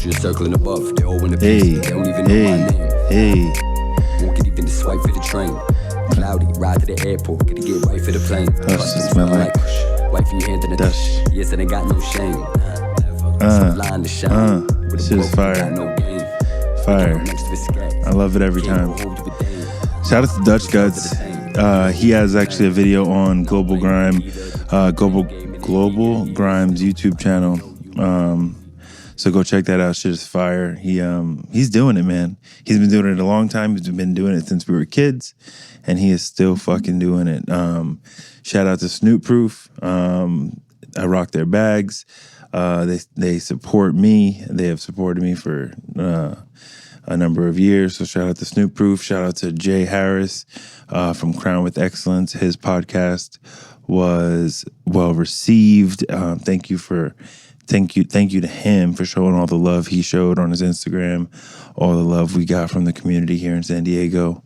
just circling above. They all in the Hey, they don't even know my name. hey. Won't get even the swipe for the train. Cloudy, ride to the airport, gotta get right for the plane. This smell like wife in your hand in the Dutch. Yes, and they got no shame. Line to shine. This is fire. No game. Fire. Next to the scat. I love it every time. Shout out to Dutch Guts. He has actually a video on Global Grime, Global Grime's YouTube channel. So go check that out. Shit is fire. He's doing it, man. He's been doing it a long time. He's been doing it since we were kids, and he is still fucking doing it. Shout out to Snoop Proof. I rock their bags. They support me. They have supported me for a number of years. So shout out to Snoop Proof. Shout out to Jay Harris from Crown with Excellence. His podcast was well received. Thank you to him for showing all the love he showed on his Instagram, all the love we got from the community here in San Diego.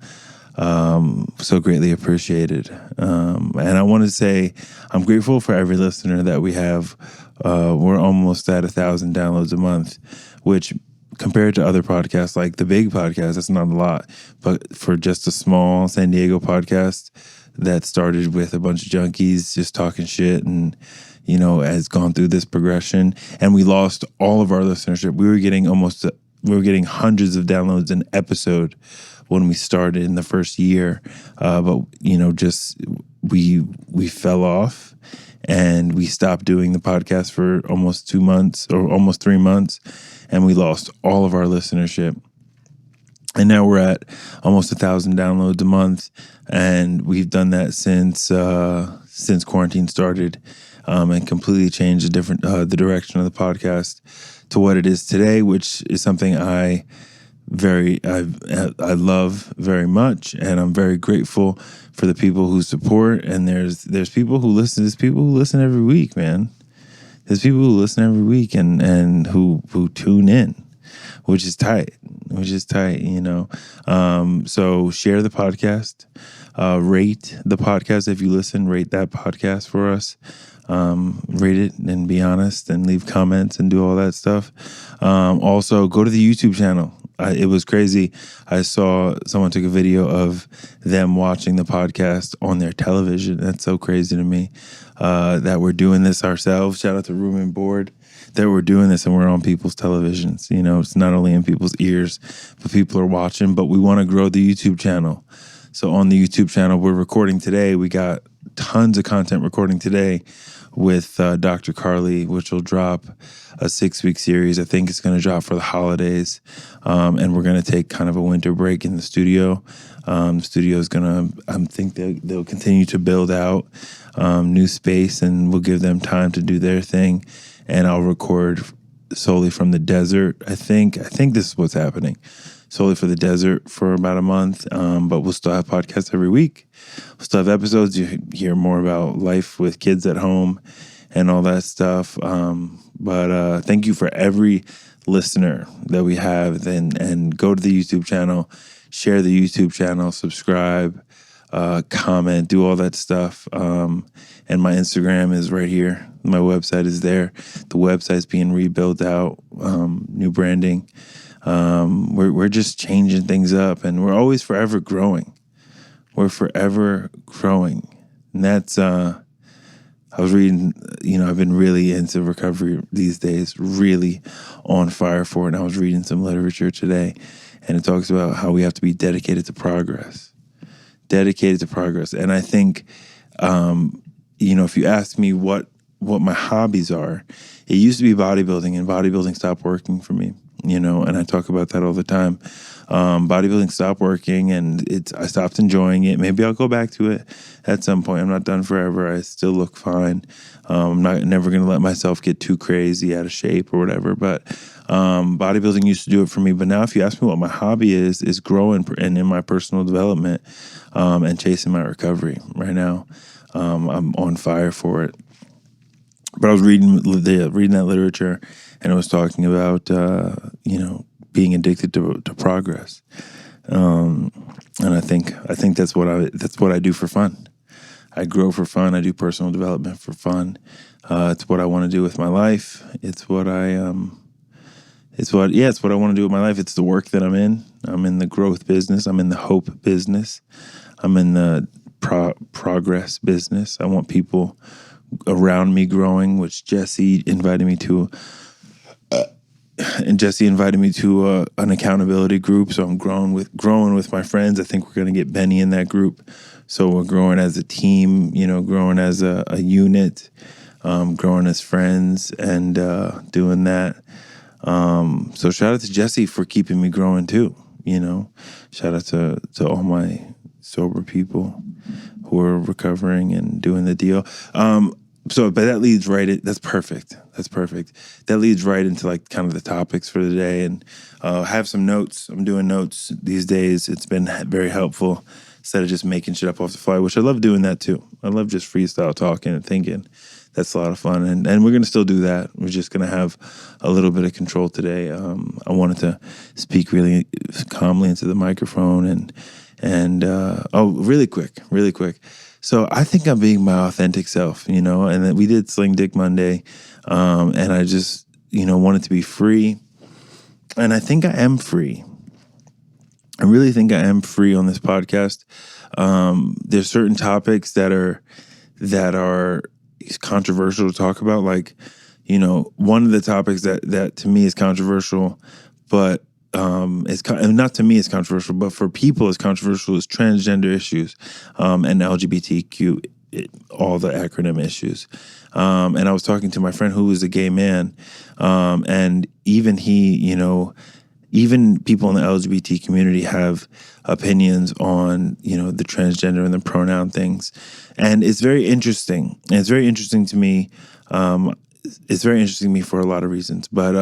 So greatly appreciated. And I want to say I'm grateful for every listener that we have. We're almost at 1,000 downloads a month, which compared to other podcasts like the big podcast, that's not a lot. But for just a small San Diego podcast that started with a bunch of junkies just talking shit and, you know, has gone through this progression, and we lost all of our listenership. We were getting hundreds of downloads an episode when we started in the first year. But, you know, just we fell off and we stopped doing the podcast for almost 2 months or almost 3 months, and we lost all of our listenership. And now we're at almost 1,000 downloads a month, and we've done that since quarantine started, and completely changed the direction of the podcast to what it is today, which is something I love very much, and I'm very grateful for the people who support. And there's people who listen. There's people who listen every week, man. There's people who listen every week and who tune in, which is tight, you know. So share the podcast, rate the podcast if you listen. Rate that podcast for us. Rate it and be honest and leave comments and do all that stuff. Also, go to the YouTube channel. It was crazy. I saw someone took a video of them watching the podcast on their television. That's so crazy to me that we're doing this ourselves. Shout out to Room and Board that we're doing this and we're on people's televisions. You know, it's not only in people's ears, but people are watching. But we want to grow the YouTube channel. So on the YouTube channel, we're recording today. We got tons of content recording today with Dr. Carly, which will drop a 6-week series. I think it's going to drop for the holidays. And we're going to take kind of a winter break in the studio. The studio is going to, I think they'll continue to build out new space, and we'll give them time to do their thing. And I'll record solely from the desert. I think this is what's happening. Solely for the desert for about a month. But we'll still have podcasts every week. We'll still have episodes. You hear more about life with kids at home and all that stuff. But thank you for every listener that we have. And go to the YouTube channel, share the YouTube channel, subscribe, comment, do all that stuff. And my Instagram is right here. My website is there. The website's being rebuilt out, new branding. We're just changing things up, and we're always forever growing. We're forever growing. And that's, I was reading, you know, I've been really into recovery these days, really on fire for it. And I was reading some literature today, and it talks about how we have to be dedicated to progress. Dedicated to progress. And I think, you know, if you ask me what my hobbies are, it used to be bodybuilding, and bodybuilding stopped working for me. You know, and I talk about that all the time. Bodybuilding stopped working, and I stopped enjoying it. Maybe I'll go back to it at some point. I'm not done forever. I still look fine. I'm never going to let myself get too crazy out of shape or whatever. But bodybuilding used to do it for me. But now if you ask me what my hobby is growing and in my personal development and chasing my recovery. Right now, I'm on fire for it. But I was reading that literature, and it was talking about, you know, being addicted to progress. And I think that's what I do for fun. I grow for fun. I do personal development for fun. It's what I want to do with my life. It's what I it's what I want to do with my life. It's the work that I'm in. I'm in the growth business. I'm in the hope business. I'm in the progress business. I want people around me growing, which Jesse invited me to. And Jesse invited me to an accountability group. So I'm growing with my friends. I think we're going to get Benny in that group. So we're growing as a team, growing as a unit, growing as friends, and doing that. So shout out to Jesse for keeping me growing too. Shout out to all my sober people who are recovering and doing the deal. But that leads right. That's perfect. That leads right into like kind of the topics for the day, and have some notes. I'm doing notes these days. It's been very helpful instead of just making shit up off the fly, which I love doing that too. I love just freestyle talking and thinking. That's a lot of fun, and we're gonna still do that. We're just gonna have a little bit of control today. I wanted to speak really calmly into the microphone, and really quick. So I think I'm being my authentic self, and then we did Sling Dick Monday, and I just, wanted to be free. And I think I am free. I really think I am free on this podcast. There's certain topics that are controversial to talk about. Like, one of the topics that to me is controversial, but not to me it's controversial, but for people it's controversial, is transgender issues, and LGBTQ, all the acronym issues. And I was talking to my friend who is a gay man, and even he, even people in the LGBT community have opinions on, the transgender and the pronoun things. And it's very interesting. And it's very interesting to me. It's very interesting to me for a lot of reasons. But,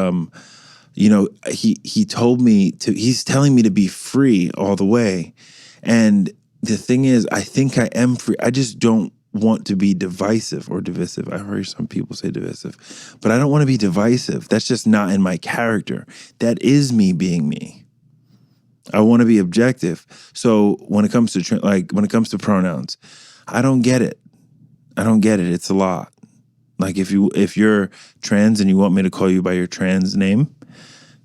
he told me he's telling me to be free all the way. And the thing is, I think I am free. I just don't want to be divisive or divisive. I heard some people say divisive, but I don't want to be divisive. That's just not in my character. That is me being me. I want to be objective. So when it comes to pronouns, I don't get it. It's a lot. Like if you're trans and you want me to call you by your trans name,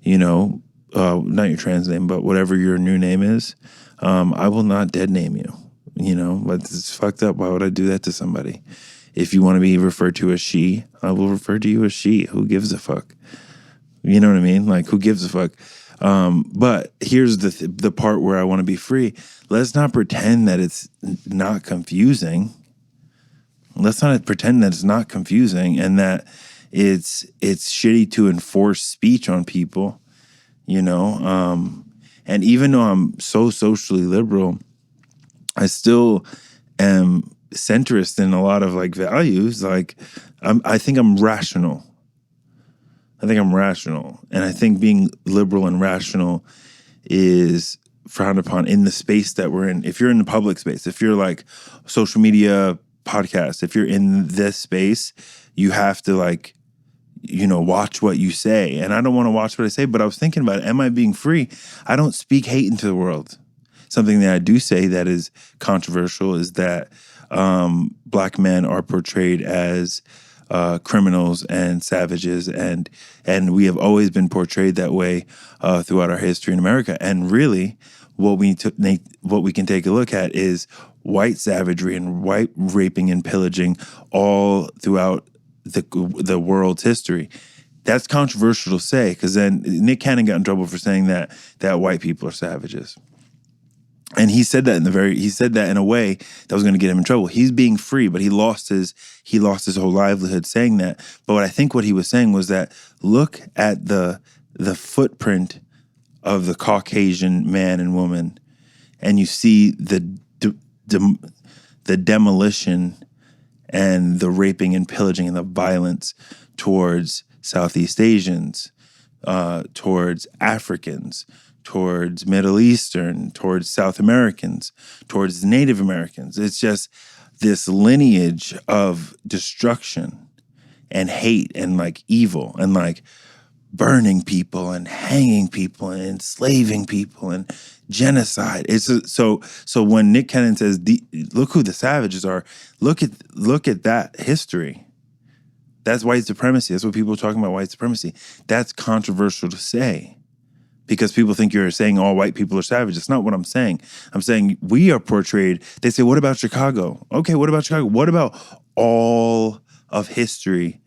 not your trans name, but whatever your new name is, I will not dead name you. But it's fucked up. Why would I do that to somebody? If you want to be referred to as she, I will refer to you as she. Who gives a fuck? You know what I mean? Like, who gives a fuck? But here's the part where I want to be free. Let's not pretend that it's not confusing. Let's not pretend that it's not confusing and that it's shitty to enforce speech on people, and even though I'm so socially liberal, I still am centrist in a lot of like values. Like I think I'm rational. And I think being liberal and rational is frowned upon in the space that we're in. If you're in the public space, if you're like social media podcast, if you're in this space, you have to like, watch what you say. And I don't want to watch what I say, but I was thinking about it. Am I being free? I don't speak hate into the world. Something that I do say that is controversial is that Black men are portrayed as criminals and savages, and we have always been portrayed that way throughout our history in America. And really, what we can take a look at is white savagery and white raping and pillaging all throughout the world's history. That's controversial to say, because then Nick Cannon got in trouble for saying that white people are savages. And he said that in a way that was going to get him in trouble. He's being free, but he lost his whole livelihood saying that. But what he was saying was that look at the footprint of the Caucasian man and woman, and you see the demolition and the raping and pillaging and the violence towards Southeast Asians, towards Africans, towards Middle Eastern, towards South Americans, towards Native Americans. It's just this lineage of destruction and hate and like evil and like burning people and hanging people and enslaving people and genocide. It's so when Nick Cannon says, look who the savages are, look at that history. That's white supremacy. That's what people are talking about, white supremacy. That's controversial to say because people think you're saying all white people are savage. It's not what I'm saying. I'm saying we are portrayed. They say, what about Chicago? Okay, what about Chicago? What about all of history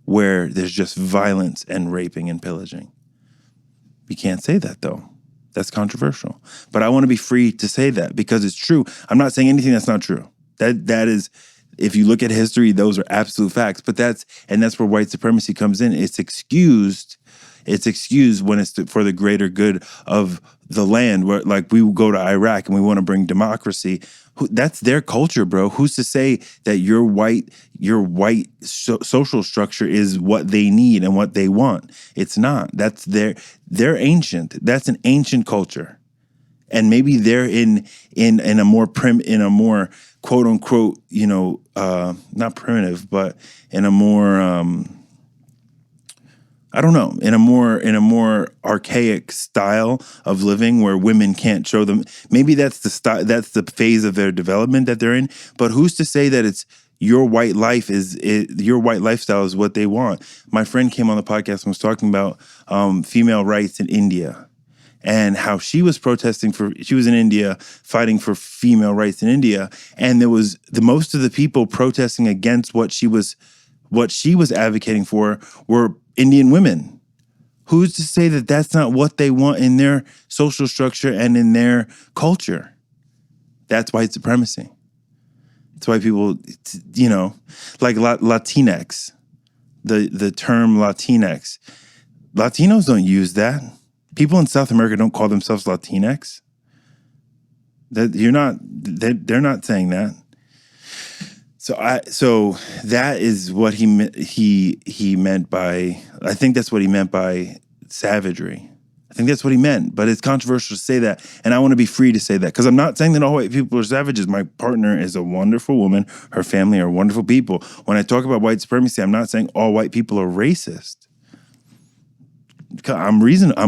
where there's just violence and raping and pillaging? You can't say that, though. That's controversial. But I want to be free to say that because it's true. I'm not saying anything that's not true. That is, if you look at history, those are absolute facts. But that's where white supremacy comes in. It's excused. It's excused when it's for the greater good of the land. Where, like, we go to Iraq and we want to bring democracy. That's their culture, bro. Who's to say that your white social structure is what they need and what they want? It's not. That's they're ancient. That's an ancient culture, and maybe they're in a more quote unquote, not primitive, but in a more I don't know, in a more archaic style of living where women can't show them. Maybe that's the phase of their development that they're in. But who's to say that it's your white your white lifestyle is what they want? My friend came on the podcast and was talking about female rights in India and how she was she was in India fighting for female rights in India. And there was most of the people protesting against what she was advocating for were Indian women. Who's to say that that's not what they want in their social structure and in their culture? That's white supremacy. That's why people, like Latinx, the term Latinx. Latinos don't use that. People in South America don't call themselves Latinx. They're not saying that. So that is what he meant by, I think that's what he meant by savagery. I think that's what he meant, but it's controversial to say that, and I want to be free to say that because I'm not saying that all white people are savages. My partner is a wonderful woman. Her family are wonderful people. When I talk about white supremacy, I'm not saying all white people are racist. I'm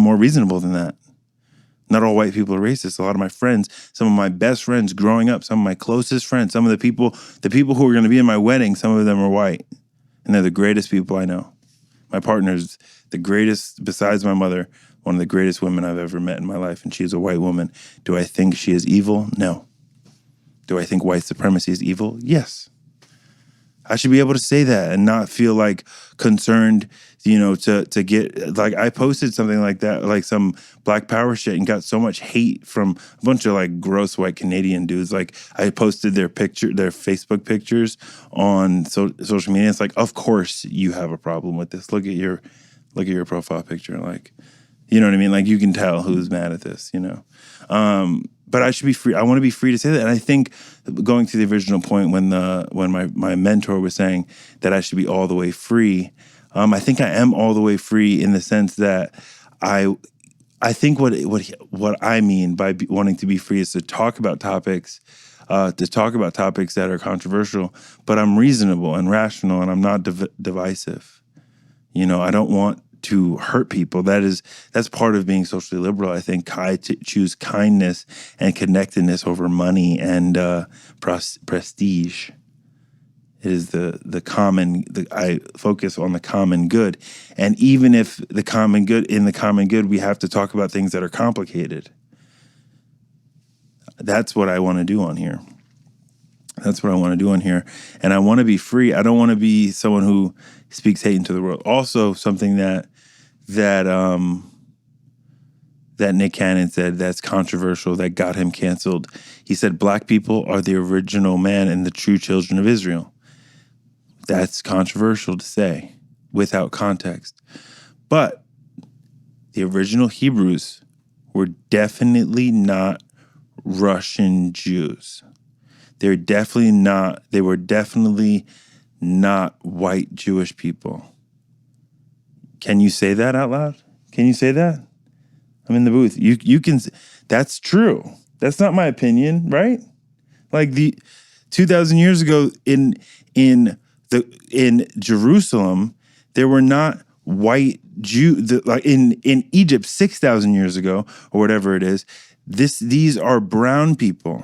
more reasonable than that. Not all white people are racist. A lot of my friends, some of my best friends growing up, some of my closest friends, some of the people who are going to be in my wedding, some of them are white. And they're the greatest people I know. My partner's the greatest, besides my mother, one of the greatest women I've ever met in my life. And she's a white woman. Do I think she is evil? No. Do I think white supremacy is evil? Yes. I should be able to say that and not feel like concerned, to get, like, I posted something like that, like some Black Power shit, and got so much hate from a bunch of like gross white Canadian dudes. Like, I posted their Facebook pictures on social media. It's like, of course you have a problem with this. Look at your profile picture. Like, you know what I mean? Like, you can tell who's mad at this, But I should be free. I want to be free to say that. And I think going to the original point when my mentor was saying that I should be all the way free, I think I am all the way free in the sense that I think what I mean by wanting to be free is to talk about topics that are controversial, but I'm reasonable and rational and I'm not divisive. I don't want to hurt people. That's part of being socially liberal. I think I choose kindness and connectedness over money and prestige. It is I focus on the common good. And even if in the common good, we have to talk about things that are complicated. That's what I want to do on here. And I want to be free. I don't want to be someone who speaks hate into the world. Also, something that Nick Cannon said that's controversial, that got him canceled. He said, Black people are the original man and the true children of Israel. That's controversial to say without context. But the original Hebrews were definitely not Russian Jews. They were definitely not white Jewish people. Can you say that out loud? Can you say that? I'm in the booth. You can. That's true. That's not my opinion, right? Like 2,000 years ago in Jerusalem, there were not white Jews. Like in Egypt 6,000 years ago or whatever it is. These are brown people.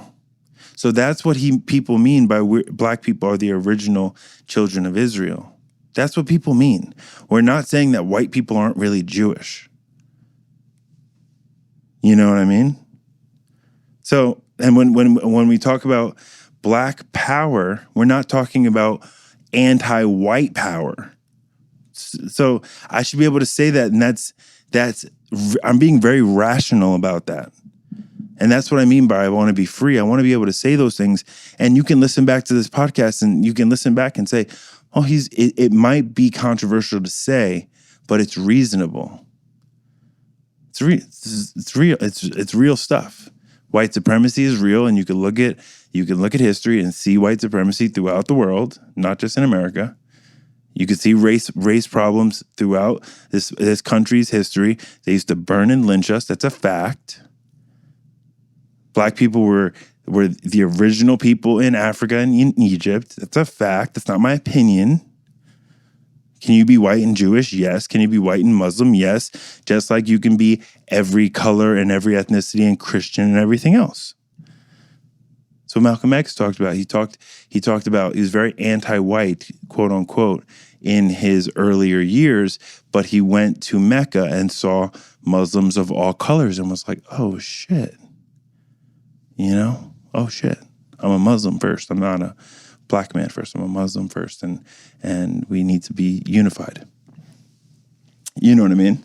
So that's what people mean by Black people are the original children of Israel. That's what people mean. We're not saying that white people aren't really Jewish. You know what I mean? So, and when we talk about black power, we're not talking about anti-white power. So I should be able to say that, and that's I'm being very rational about that. And that's what I mean by I want to be free. I want to be able to say those things. And you can listen back to this podcast and you can listen back and say, oh, it might be controversial to say, but it's reasonable. It's real. It's real stuff. White supremacy is real, and you can look at history and see white supremacy throughout the world, not just in America. You can see race problems throughout this country's history. They used to burn and lynch us. That's a fact. Black people were the original people in Africa and in Egypt. That's a fact. That's not my opinion. Can you be white and Jewish? Yes. Can you be white and Muslim? Yes. Just like you can be every color and every ethnicity and Christian and everything else. So Malcolm X talked about, he talked about, he was very anti-white, quote unquote, in his earlier years, but he went to Mecca and saw Muslims of all colors and was like, oh shit. You know, oh shit, I'm a Muslim first. I'm not a black man first. I'm a Muslim first. And we need to be unified. You know what I mean?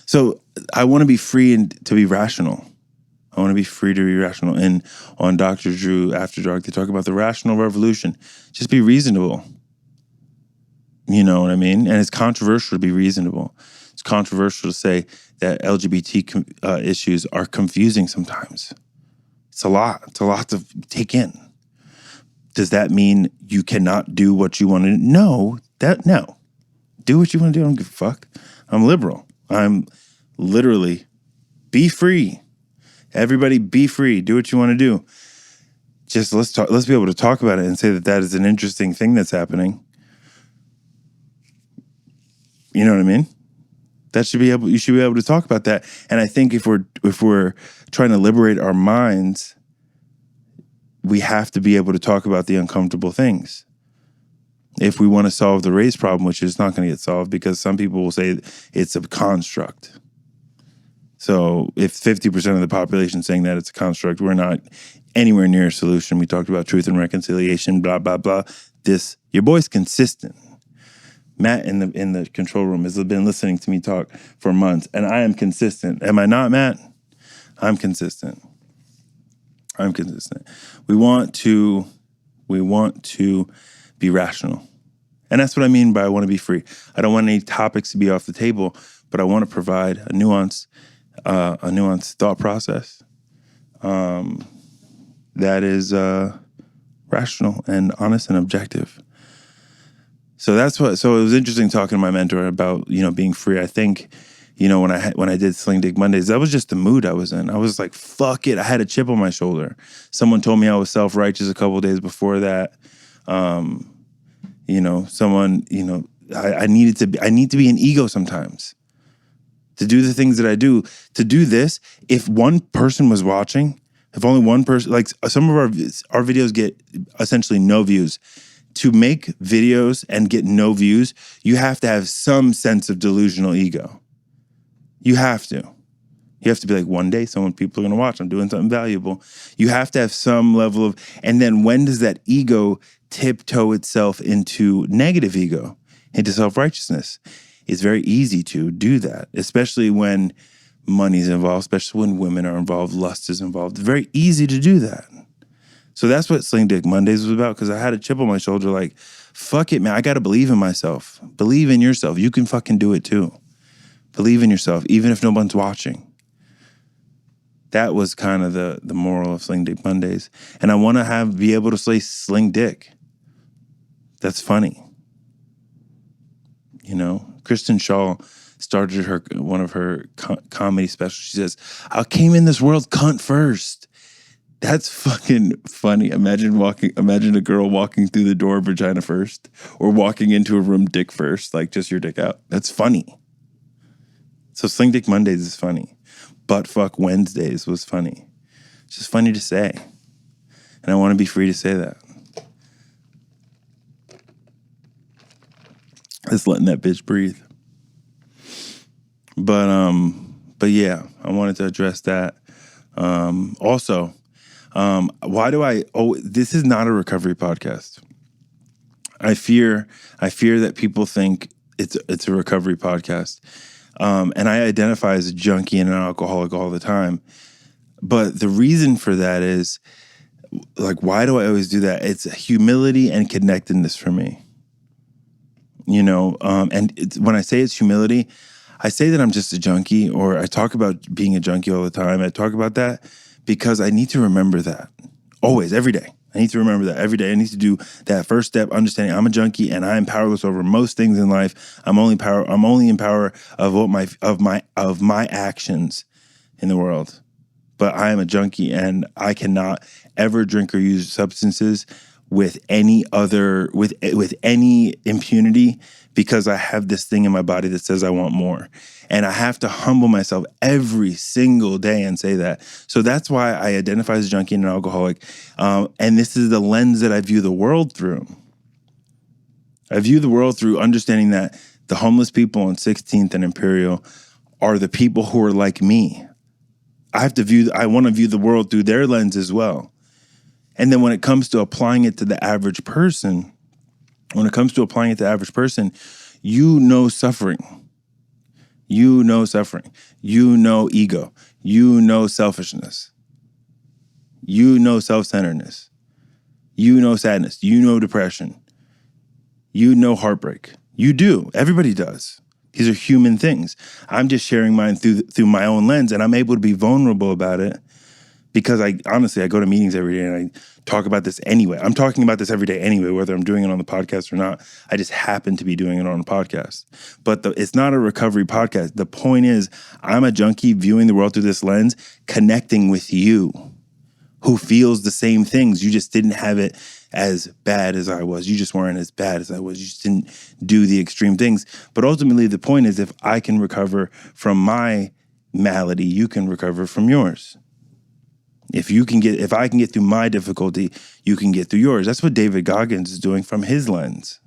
So I want to be free and to be rational. I want to be free to be rational. And on Dr. Drew After Dark, they talk about the rational revolution. Just be reasonable. You know what I mean? And it's controversial to be reasonable. It's controversial to say that LGBT issues are confusing sometimes. It's a lot. It's a lot to take in. Does that mean you cannot do what you want to do? No. Do what you want to do. I don't give a fuck. I'm liberal. I'm literally be free. Everybody be free. Do what you want to do. Just let's be able to talk about it and say that is an interesting thing that's happening. You know what I mean? You should be able to talk about that. And I think if we're trying to liberate our minds, we have to be able to talk about the uncomfortable things. If we want to solve the race problem, which is not going to get solved because some people will say it's a construct. So if 50% of the population is saying that it's a construct, we're not anywhere near a solution. We talked about truth and reconciliation, blah, blah, blah. Your boy's consistent. Matt in the control room has been listening to me talk for months, and I am consistent. Am I not, Matt? I'm consistent. We want to be rational. And that's what I mean by I want to be free. I don't want any topics to be off the table, but I want to provide a nuanced thought process that is rational and honest and objective. So it was interesting talking to my mentor about, being free. I think, when I did Sling Dick Mondays, that was just the mood I was in. I was like, fuck it. I had a chip on my shoulder. Someone told me I was self-righteous a couple of days before that. I need to be an ego sometimes to do the things that I do. To do this, if one person was watching, if only one person, like some of our videos get essentially no views. To make videos and get no views, you have to have some sense of delusional ego. You have to. You have to be like, one day people are going to watch. I'm doing something valuable. You have to have some level of, and then when does that ego tiptoe itself into negative ego, into self-righteousness? It's very easy to do that, especially when money's involved, especially when women are involved, lust is involved. It's very easy to do that. So that's what Sling Dick Mondays was about, because I had a chip on my shoulder like, fuck it, man, I got to believe in myself. Believe in yourself. You can fucking do it too. Believe in yourself, even if no one's watching. That was kind of the moral of Sling Dick Mondays. And I want to be able to say Sling Dick. That's funny. Kristen Shaw started one of her comedy specials. She says, I came in this world cunt first. That's fucking funny. Imagine a girl walking through the door vagina first, or walking into a room dick first, like just your dick out. That's funny. So Sling Dick Mondays is funny. Butt Fuck Wednesdays was funny. It's just funny to say. And I want to be free to say that. Just letting that bitch breathe. But yeah, I wanted to address that. Also, why do this is not a recovery podcast. I fear that people think it's a recovery podcast. And I identify as a junkie and an alcoholic all the time. But the reason for that is, like, why do I always do that? It's humility and connectedness for me. You know, when I say it's humility, I say that I'm just a junkie, or I talk about being a junkie all the time. I talk about that because I need to remember that always, every day. I need to remember that every day. I need to do that first step, understanding I'm a junkie and I am powerless over most things in life. I'm only in power of my actions in the world. But I am a junkie and I cannot ever drink or use substances with any impunity, because I have this thing in my body that says I want more. And I have to humble myself every single day and say that. So that's why I identify as a junkie and an alcoholic. And this is the lens that I view the world through. I view the world through understanding that the homeless people on 16th and Imperial are the people who are like me. I want to view the world through their lens as well. And then when it comes to applying it to the average person, you know suffering. You know suffering. You know ego. You know selfishness. You know self-centeredness. You know sadness. You know depression. You know heartbreak. You do. Everybody does. These are human things. I'm just sharing mine through my own lens, and I'm able to be vulnerable about it because I go to meetings every day and I talk about this anyway. I'm talking about this every day anyway, whether I'm doing it on the podcast or not. I just happen to be doing it on a podcast. But it's not a recovery podcast. The point is, I'm a junkie viewing the world through this lens, connecting with you who feels the same things. You just didn't have it as bad as I was. You just weren't as bad as I was. You just didn't do the extreme things. But ultimately, the point is, if I can recover from my malady, you can recover from yours. If I can get through my difficulty, you can get through yours. That's what David Goggins is doing from his lens.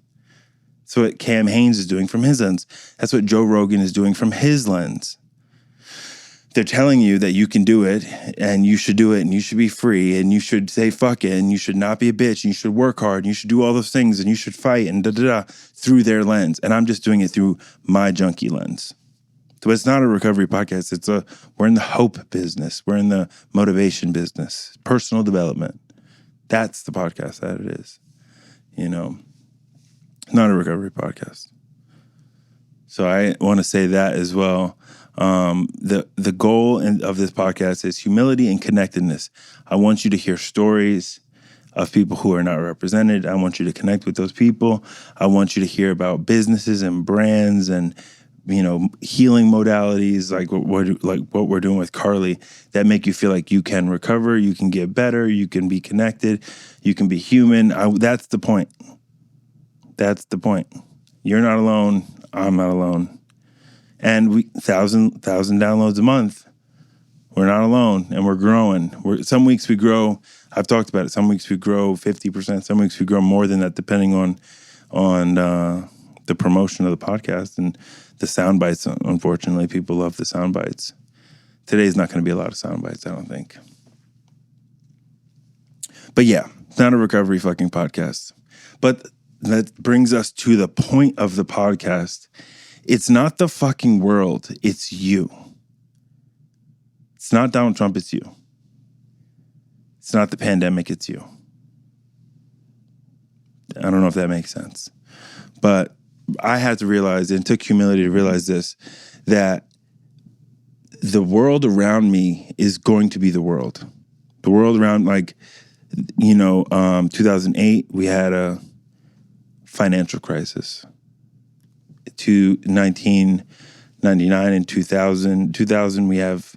That's what Cam Hanes is doing from his lens. That's what Joe Rogan is doing from his lens. They're telling you that you can do it and you should do it and you should be free and you should say fuck it and you should not be a bitch and you should work hard and you should do all those things and you should fight and through their lens. And I'm just doing it through my junkie lens. So it's not a recovery podcast. We're in the hope business. We're in the motivation business, personal development. That's the podcast that it is. You know, not a recovery podcast. So I want to say that as well. The goal of this podcast is humility and connectedness. I want you to hear stories of people who are not represented. I want you to connect with those people. I want you to hear about businesses and brands and, you know, healing modalities like what we're doing with Carly that make you feel like you can recover, you can get better, you can be connected, you can be human. That's the point. That's the point. You're not alone. I'm not alone. And 1,000 downloads a month. We're not alone, and we're growing. Some weeks we grow. I've talked about it. Some weeks we grow 50%. Some weeks we grow more than that, depending on the promotion of the podcast and the sound bites. Unfortunately, people love the sound bites. Today's not going to be a lot of sound bites, I don't think. But yeah, it's not a recovery fucking podcast. But that brings us to the point of the podcast. It's not the fucking world, it's you. It's not Donald Trump, it's you. It's not the pandemic, it's you. I don't know if that makes sense. But I had to realize, and it took humility to realize this, that the world around me is going to be the world. The world around, 2008, we had a financial crisis. To 1999 and 2000, we have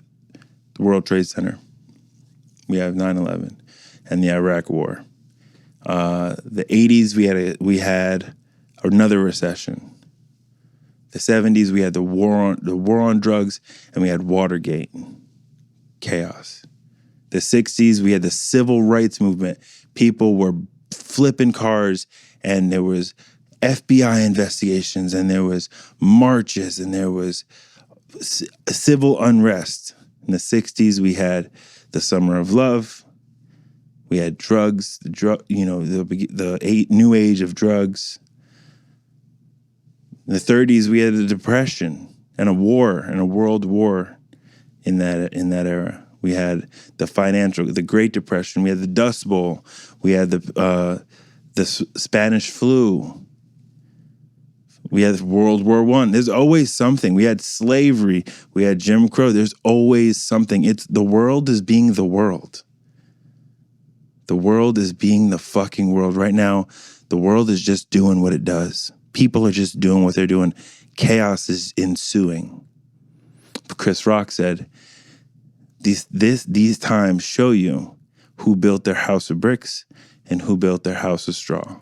the World Trade Center. We have 9/11 and the Iraq War. The 80s, we had another recession. The 70s, we had the war on drugs, and we had Watergate, chaos. The 60s, we had the civil rights movement. People were flipping cars, and there was FBI investigations, and there was marches, and there was civil unrest. In the 60s, we had the Summer of Love. We had drugs, the new age of drugs. In the 30s, we had the Depression and a war and a world war in that era. We had the Great Depression. We had the Dust Bowl. We had the Spanish flu. We had World War I. There's always something. We had slavery. We had Jim Crow. There's always something. The world is being the world. The world is being the fucking world. Right now, the world is just doing what it does. People are just doing what they're doing. Chaos is ensuing. Chris Rock said, these times show you who built their house of bricks and who built their house of straw.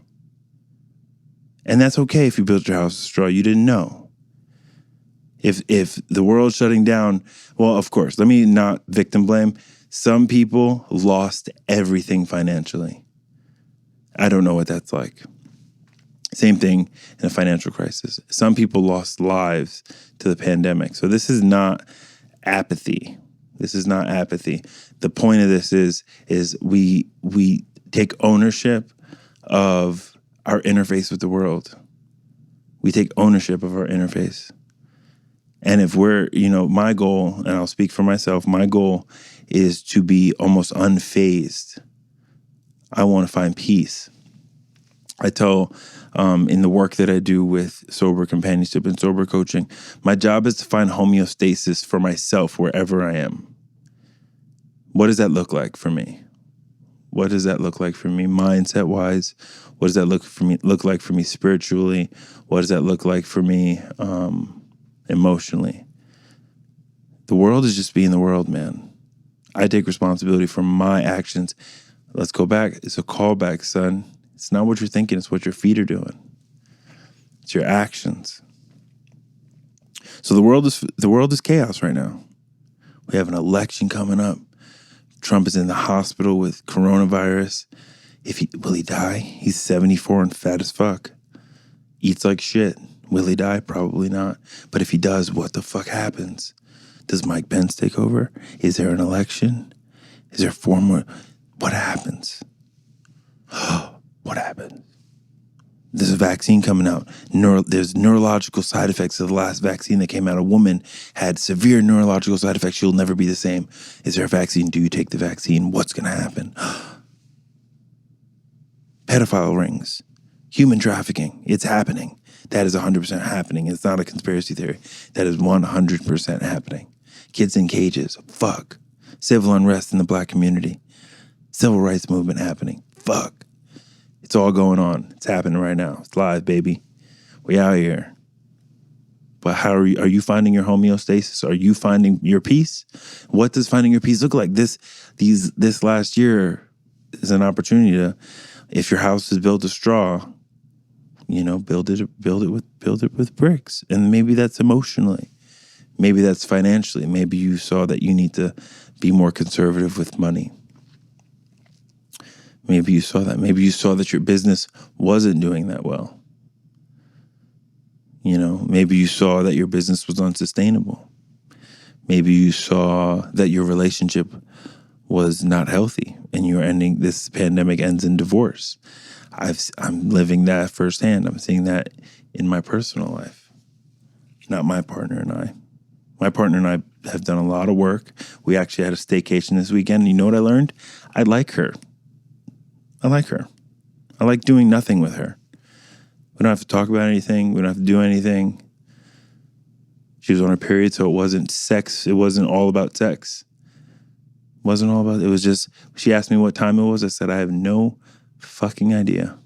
And that's okay if you built your house of straw. You didn't know. If the world's shutting down, well, of course, let me not victim blame. Some people lost everything financially. I don't know what that's like. Same thing in a financial crisis. Some people lost lives to the pandemic. So this is not apathy. This is not apathy. The point of this is we take ownership of our interface with the world. We take ownership of our interface. And if we're, my goal, and I'll speak for myself, my goal is to be almost unfazed. I want to find peace. I tell, in the work that I do with sober companionship and sober coaching, my job is to find homeostasis for myself wherever I am. What does that look like for me? What does that look like for me mindset-wise? What does that look like for me spiritually? What does that look like for me emotionally? The world is just being the world, man. I take responsibility for my actions. Let's go back. It's a callback, son. It's not what you're thinking. It's what your feet are doing. It's your actions. So the world is chaos right now. We have an election coming up. Trump is in the hospital with coronavirus. Will he die? He's 74 and fat as fuck. Eats like shit. Will he die? Probably not. But if he does, what the fuck happens? Does Mike Pence take over? Is there an election? Is there 4 more? What happens? What happens? There's a vaccine coming out. There's neurological side effects of the last vaccine that came out. A woman had severe neurological side effects. She'll never be the same. Is there a vaccine? Do you take the vaccine? What's going to happen? Pedophile rings. Human trafficking. It's happening. That is 100% happening. It's not a conspiracy theory. That is 100% happening. Kids in cages. Fuck. Civil unrest in the black community. Civil rights movement happening. Fuck. It's all going on. It's happening right now. It's live, baby. We out here. But how are you finding your homeostasis? Are you finding your peace? What does finding your peace look like? This last year is an opportunity to, if your house is built of straw, build it with bricks. And maybe that's emotionally. Maybe that's financially. Maybe you saw that you need to be more conservative with money. Maybe you saw that. Maybe you saw that your business wasn't doing that well. Maybe you saw that your business was unsustainable. Maybe you saw that your relationship was not healthy and this pandemic ends in divorce. I'm living that firsthand. I'm seeing that in my personal life. Not my partner and I. My partner and I have done a lot of work. We actually had a staycation this weekend. You know what I learned? I like her. I like her. I like doing nothing with her. We don't have to talk about anything. We don't have to do anything. She was on her period, so it wasn't sex. It wasn't all about sex. It wasn't all about, it was just, she asked me what time it was. I said, I have no fucking idea.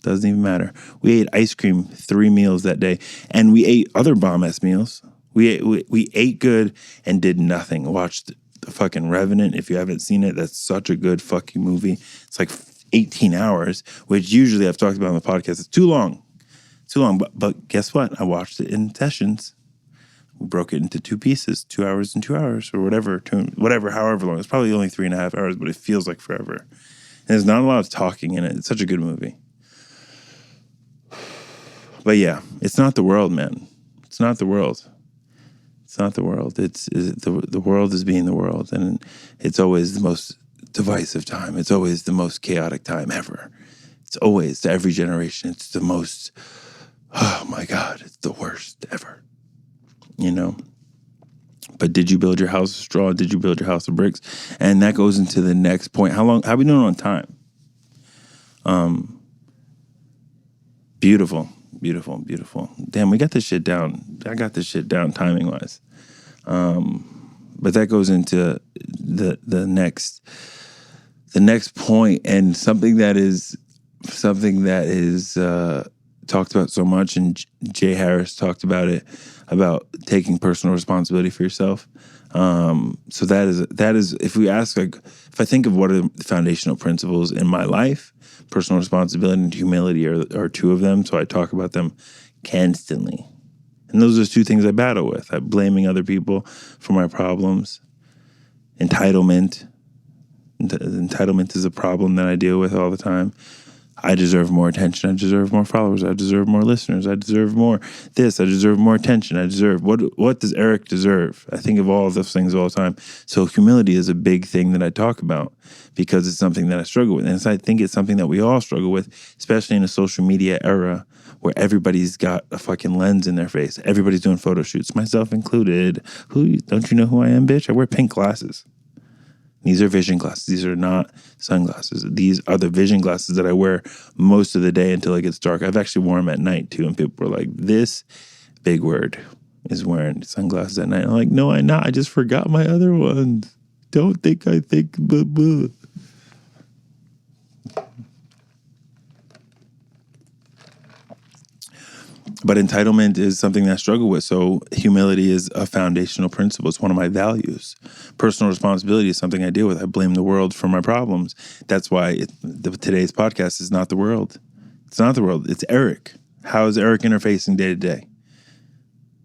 Doesn't even matter. We ate ice cream 3 meals that day, and we ate other bomb-ass meals. We ate good and did nothing. Watched the fucking Revenant. If you haven't seen it, that's such a good fucking movie. It's like 18 hours, which usually I've talked about on the podcast. It's too long. But guess what? I watched it in sessions. We broke it into 2 pieces, 2 hours and 2 hours, or whatever, however long. It's probably only 3.5 hours, but it feels like forever. And there's not a lot of talking in it. It's such a good movie. But yeah, it's not the world, man. It's not the world. It's not the world. The world is being the world, and it's always the most divisive time. It's always the most chaotic time ever. It's always, to every generation, it's the most, oh my God, it's the worst ever. You know? But did you build your house of straw? Did you build your house of bricks? And that goes into the next point. How are we doing on time? Beautiful. Damn, we got this shit down. I got this shit down timing wise. But that goes into the next point, and something that is talked about so much, and Jay Harris talked about it, about taking personal responsibility for yourself. So that is if we ask, like, if I think of what are the foundational principles in my life, personal responsibility and humility are two of them. So I talk about them constantly. And those are two things I battle with. I'm blaming other people for my problems. Entitlement. Entitlement is a problem that I deal with all the time. I deserve more attention. I deserve more followers. I deserve more listeners. I deserve more this. I deserve more attention. I deserve, what does Eric deserve? I think of all of those things all the time. So humility is a big thing that I talk about because it's something that I struggle with. And I think it's something that we all struggle with, especially in a social media era where everybody's got a fucking lens in their face. Everybody's doing photo shoots, myself included. Don't you know who I am, bitch? I wear pink glasses. These are vision glasses. These are not sunglasses. These are the vision glasses that I wear most of the day until it gets dark. I've actually worn them at night too, and people were like, this big word is wearing sunglasses at night. I'm like, no, I'm not. I just forgot my other ones. Don't think I think, blah. But entitlement is something that I struggle with. So humility is a foundational principle. It's one of my values. Personal responsibility is something I deal with. I blame the world for my problems. That's why today's podcast is not the world. It's not the world. It's Eric. How is Eric interfacing day to day?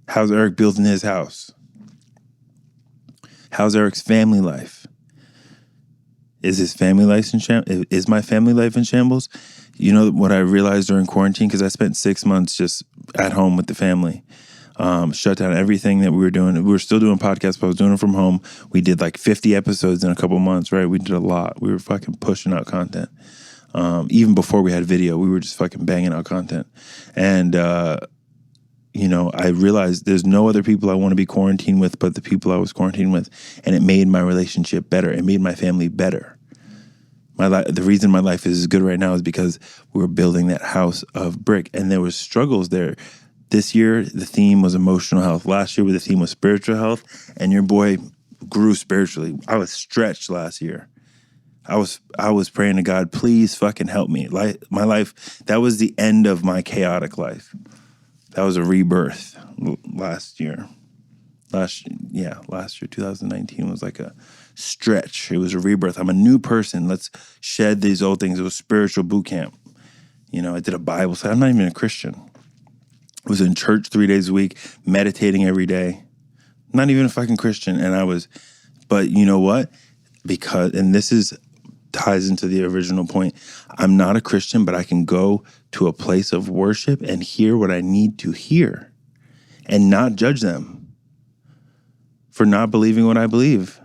How's Eric building his house? How's Eric's family life? Is his family life in shambles? Is my family life in shambles? You know what I realized during quarantine? Because I spent 6 months just at home with the family. Shut down everything that we were doing. We were still doing podcasts, but I was doing it from home. We did like 50 episodes in a couple months, right? We did a lot. We were fucking pushing out content. Even before we had video, we were just fucking banging out content. And, I realized there's no other people I want to be quarantined with but the people I was quarantined with. And it made my relationship better. It made my family better. The reason my life is good right now is because we were building that house of brick, and there was struggles there. This year, the theme was emotional health. Last year, the theme was spiritual health, and your boy grew spiritually. I was stretched last year. I was praying to God, please fucking help me. My life, that was the end of my chaotic life. That was a rebirth last year. Last year, 2019 was like a stretch. It was a rebirth. I'm a new person. Let's shed these old things. It was spiritual boot camp. I did a Bible study. I'm not even a Christian. I was in church 3 days a week, meditating every day. Not even a fucking Christian. But you know what? And this ties into the original point. I'm not a Christian, but I can go to a place of worship and hear what I need to hear and not judge them for not believing what I believe.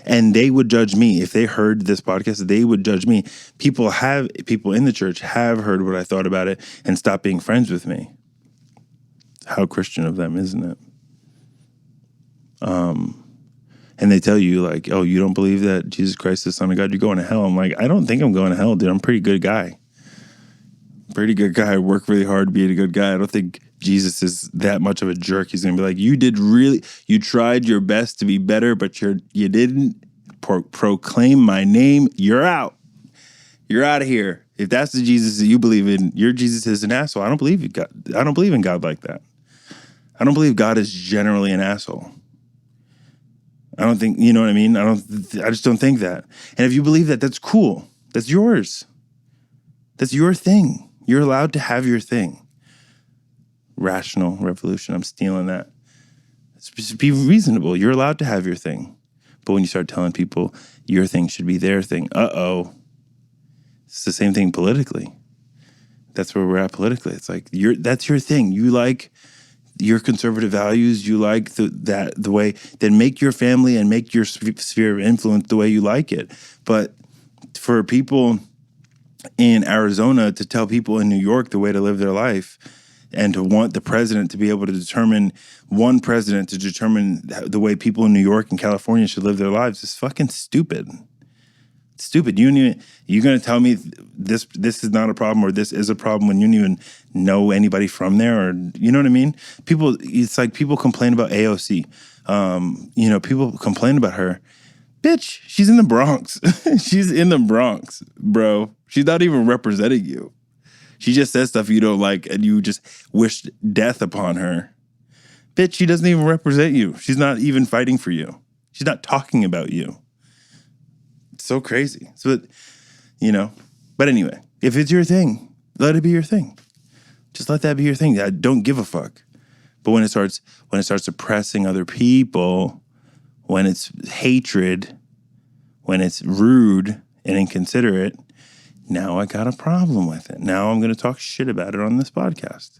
And they would judge me. If they heard this podcast, they would judge me. People in the church have heard what I thought about it and stopped being friends with me. How Christian of them, isn't it? And they tell you like, oh, you don't believe that Jesus Christ is the Son of God, you're going to hell. I'm like, I don't think I'm going to hell, dude. I'm a pretty good guy. I work really hard being a good guy. I don't think Jesus is that much of a jerk. He's going to be like, you tried your best to be better, but you didn't proclaim my name. You're out. You're out of here. If that's the Jesus that you believe in, your Jesus is an asshole. I don't believe in God. I don't believe in God like that. I don't believe God is generally an asshole. I don't think, you know what I mean? I just don't think that. And if you believe that, that's cool. That's yours. That's your thing. You're allowed to have your thing. Rational revolution. I'm stealing that. Just be reasonable. You're allowed to have your thing. But when you start telling people your thing should be their thing, it's the same thing politically. That's where we're at politically. It's like that's your thing. You like your conservative values. You like the way. Then make your family and make your sphere of influence the way you like it. But for people in Arizona to tell people in New York the way to live their life, and to want the president to be able to determine, one president to determine the way people in New York and California should live their lives is fucking stupid. Stupid. You're going to tell me this is not a problem or this is a problem when you don't even know anybody from there, or you know what I mean? It's like people complain about AOC. People complain about her. Bitch, she's in the Bronx. She's in the Bronx, bro. She's not even representing you. She just says stuff you don't like and you just wish death upon her. Bitch, she doesn't even represent you. She's not even fighting for you. She's not talking about you. It's so crazy. But anyway, if it's your thing, let it be your thing. Just let that be your thing. I don't give a fuck. But when it starts oppressing other people, when it's hatred, when it's rude and inconsiderate, now I got a problem with it. Now I'm going to talk shit about it on this podcast.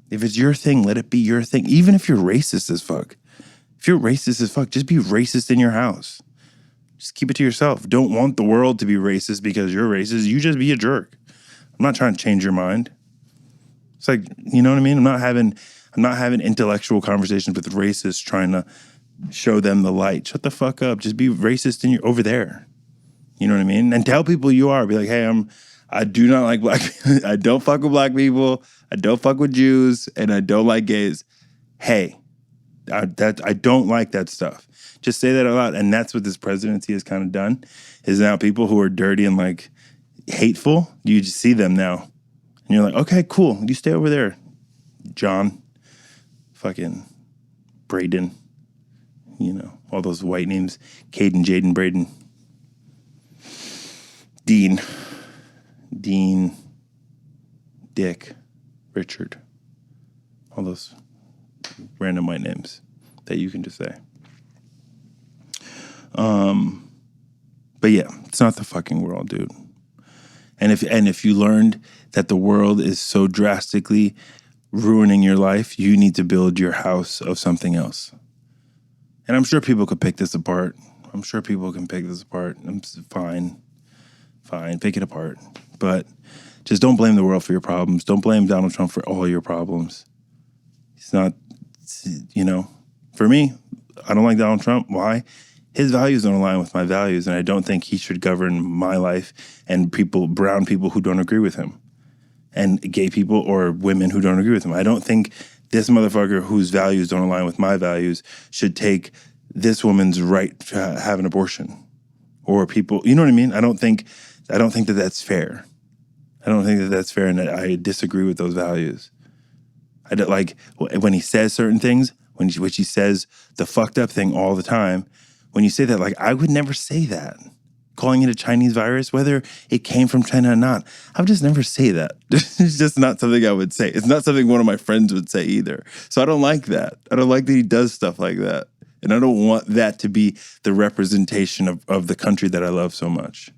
If it's your thing, let it be your thing. Even if you're racist as fuck. If you're racist as fuck, just be racist in your house. Just keep it to yourself. Don't want the world to be racist because you're racist. You just be a jerk. I'm not trying to change your mind. It's like, you know what I mean? I'm not having intellectual conversations with racists trying to show them the light. Shut the fuck up. Just be racist over there. You know what I mean? And tell people you are. Be like, hey, I do not like black people. I don't fuck with black people. I don't fuck with Jews. And I don't like gays. Hey, I don't like that stuff. Just say that a lot. And that's what this presidency has kind of done, is now people who are dirty and like hateful, you just see them now. And you're like, okay, cool. You stay over there, John, fucking Braden, all those white names, Caden, Jaden, Braden. Dean, Dick, Richard, all those random white names that you can just say. But yeah, it's not the fucking world, dude. And if you learned that the world is so drastically ruining your life, you need to build your house of something else. And I'm sure people could pick this apart. I'm fine, pick it apart. But just don't blame the world for your problems. Don't blame Donald Trump for all your problems. He's not, for me, I don't like Donald Trump. Why? His values don't align with my values, and I don't think he should govern my life and brown people who don't agree with him, and gay people or women who don't agree with him. I don't think this motherfucker whose values don't align with my values should take this woman's right to have an abortion. Or people, you know what I mean? I don't think that that's fair. I don't think that that's fair, and that I disagree with those values. I don't like when he says certain things, which he says the fucked up thing all the time. When you say that, like, I would never say that. Calling it a Chinese virus, whether it came from China or not, I would just never say that. It's just not something I would say. It's not something one of my friends would say either. So I don't like that. I don't like that he does stuff like that. And I don't want that to be the representation of the country that I love so much.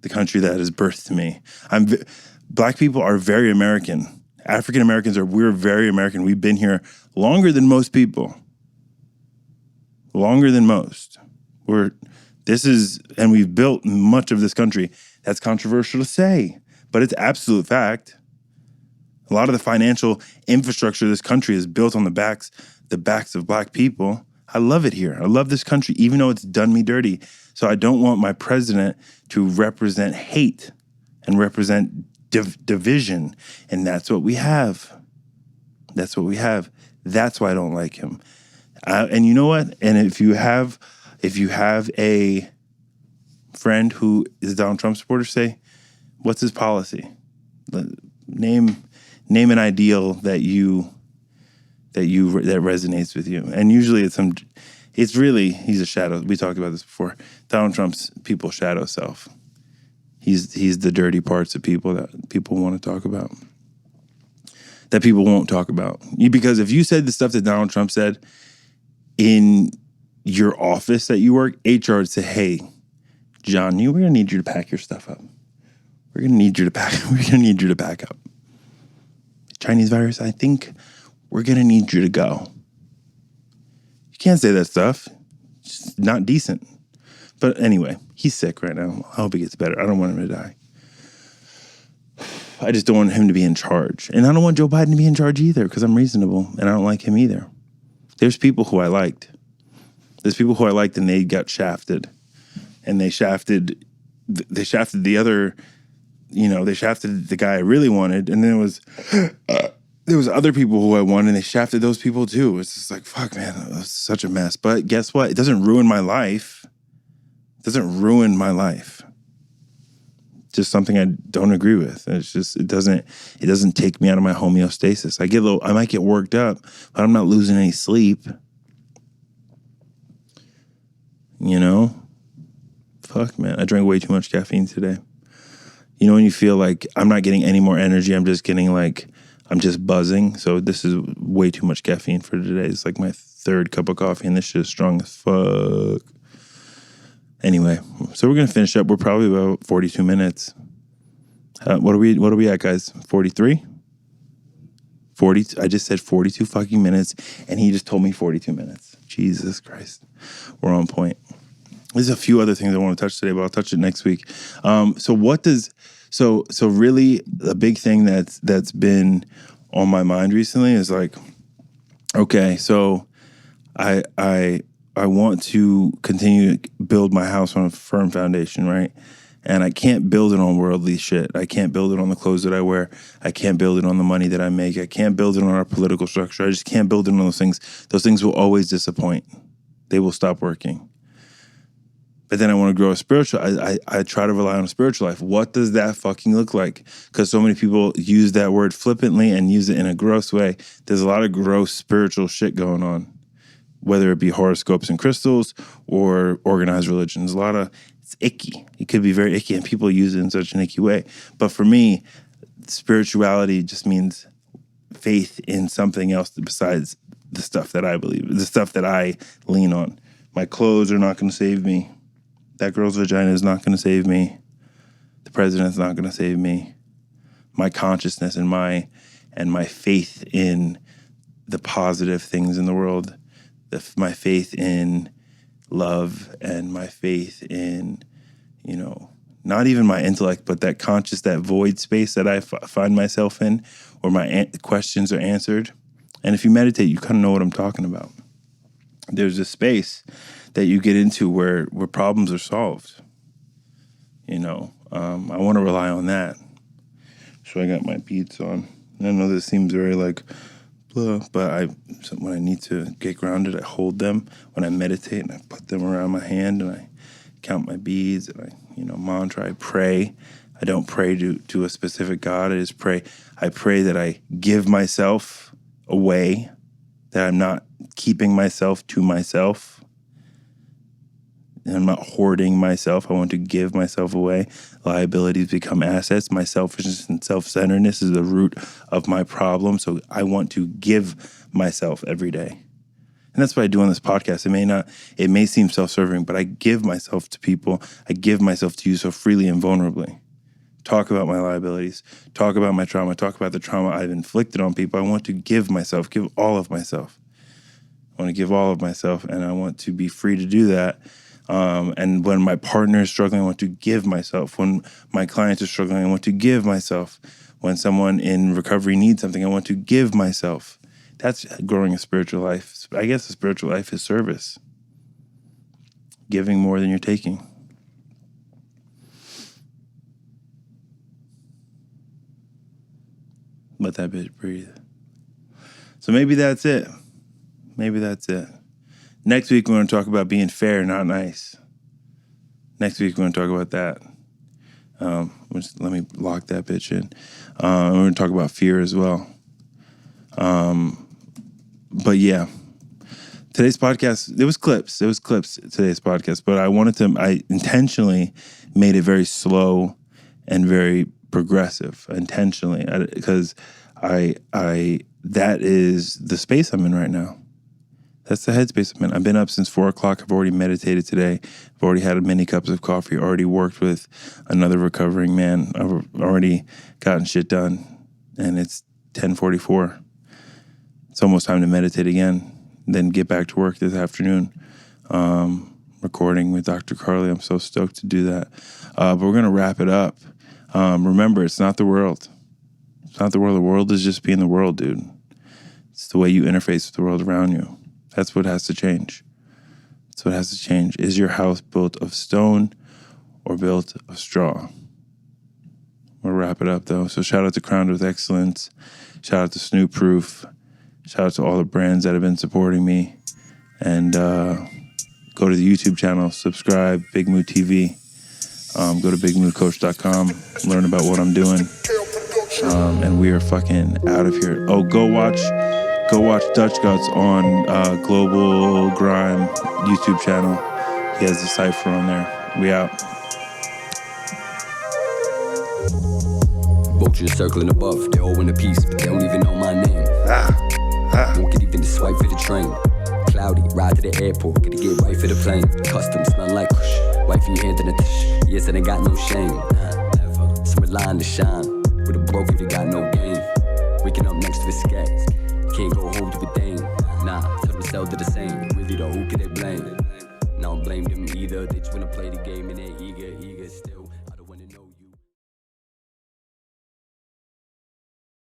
The country that has birthed me. Black people are very American. African Americans we're very American. We've been here longer than most people. Longer than most. And we've built much of this country. That's controversial to say, but it's absolute fact. A lot of the financial infrastructure of this country is built on the backs of black people. I love it here. I love this country, even though it's done me dirty. So I don't want my president to represent hate and represent division. And that's what we have. That's what we have. That's why I don't like him. And you know what? And if you have a friend who is a Donald Trump supporter, say, what's his policy? Name an ideal that resonates with you. And usually he's a shadow. We talked about this before. Donald Trump's people's shadow self. He's the dirty parts of people that people want to talk about, that people won't talk about. Because if you said the stuff that Donald Trump said in your office that you work, HR would say, hey, John, we're going to need you to pack your stuff up. We're we're gonna need you to back up. Chinese virus, I think we're gonna need you to go. You can't say that stuff. It's not decent. But anyway, he's sick right now. I hope he gets better. I don't want him to die. I just don't want him to be in charge. And I don't want Joe Biden to be in charge either because I'm reasonable and I don't like him either. There's people who I liked. There's people who I liked and they got shafted. And they shafted the other, they shafted the guy I really wanted. And then there was other people who I wanted and they shafted those people too. It's just like, fuck, man, it's such a mess. But guess what? It doesn't ruin my life. It doesn't ruin my life. Just something I don't agree with. It's just, it doesn't take me out of my homeostasis. I might get worked up, but I'm not losing any sleep. Fuck, man. I drank way too much caffeine today. When you feel like I'm not getting any more energy, I'm just buzzing. So this is way too much caffeine for today. It's like my third cup of coffee and this shit is strong as fuck. Anyway, so we're going to finish up. We're probably about 42 minutes. What are we at, guys? 43? 40. I just said 42 fucking minutes and he just told me 42 minutes. Jesus Christ. We're on point. There's a few other things I want to touch today, but I'll touch it next week. So really the big thing that's been on my mind recently is like, okay, so I want to continue to build my house on a firm foundation, right? And I can't build it on worldly shit. I can't build it on the clothes that I wear. I can't build it on the money that I make. I can't build it on our political structure. I just can't build it on those things. Those things will always disappoint. They will stop working. But then I want to grow a spiritual. I try to rely on a spiritual life. What does that fucking look like? Because so many people use that word flippantly and use it in a gross way. There's a lot of gross spiritual shit going on, whether it be horoscopes and crystals or organized religions. It's icky. It could be very icky, and people use it in such an icky way. But for me, spirituality just means faith in something else besides the stuff that I believe, the stuff that I lean on. My clothes are not going to save me. That girl's vagina is not going to save me. The president's not going to save me. My consciousness and my faith in the positive things in the world, my faith in love and my faith in, not even my intellect, but that void space that I find myself in where my questions are answered. And if you meditate, you kind of know what I'm talking about. There's a space that you get into where problems are solved. I want to rely on that. So I got my beads on. I know this seems very like blah, but when I need to get grounded, I hold them. When I meditate, and I put them around my hand, and I count my beads, and I, mantra. I pray. I don't pray to a specific God. I just pray. I pray that I give myself away, that I'm not keeping myself to myself. And I'm not hoarding myself. I want to give myself away. Liabilities become assets. My selfishness and self-centeredness is the root of my problem. So I want to give myself every day. And that's what I do on this podcast. It may seem self-serving, but I give myself to people. I give myself to you so freely and vulnerably. Talk about my liabilities. Talk about my trauma. Talk about the trauma I've inflicted on people. I want to give myself, give all of myself. I want to give all of myself, and I want to be free to do that. And when my partner is struggling, I want to give myself. When my clients are struggling, I want to give myself. When someone in recovery needs something, I want to give myself. That's growing a spiritual life. I guess a spiritual life is service. Giving more than you're taking. Let that bitch breathe. So maybe that's it. Next week, we're going to talk about being fair, not nice. Next week, we're going to talk about that. Let me lock that bitch in. We're going to talk about fear as well. But yeah, today's podcast, there was clips, today's podcast, but I intentionally made it very slow and very progressive, intentionally, because that is the space I'm in right now. That's the headspace I'm in. I've been up since 4 o'clock. I've already meditated today. I've already had many cups of coffee. Already worked with another recovering man. I've already gotten shit done. And it's 10:44. It's almost time to meditate again. Then get back to work this afternoon. Recording with Dr. Carly. I'm so stoked to do that. But we're going to wrap it up. Remember, it's not the world. It's not the world. The world is just being the world, dude. It's the way you interface with the world around you. That's what has to change. That's what has to change. Is your house built of stone or built of straw? We'll wrap it up, though. So shout out to Crowned with Excellence. Shout out to Snoop Proof. Shout out to all the brands that have been supporting me. And go to the YouTube channel. Subscribe, Big Mood TV. Go to bigmoodcoach.com. Learn about what I'm doing. And we are fucking out of here. Oh, go watch Dutch Guts on Global Grime YouTube channel. He has the cipher on there. We out. Vultures circling above, they all in a piece, but they don't even know my name. Won't get even the swipe for the train. Cloudy, ride to the airport, gotta get right for the plane. Custom, smell like kush. Wifey hand in a tish. Yes, and I got no shame. Some line to shine. With a broke if you got no game. Waking up next to the sketch. Can't go home to a thing. Nah, tell themselves they're the same. Really though, who can they blame? Now I don't blame them either. They just wanna play the game and they're eager still.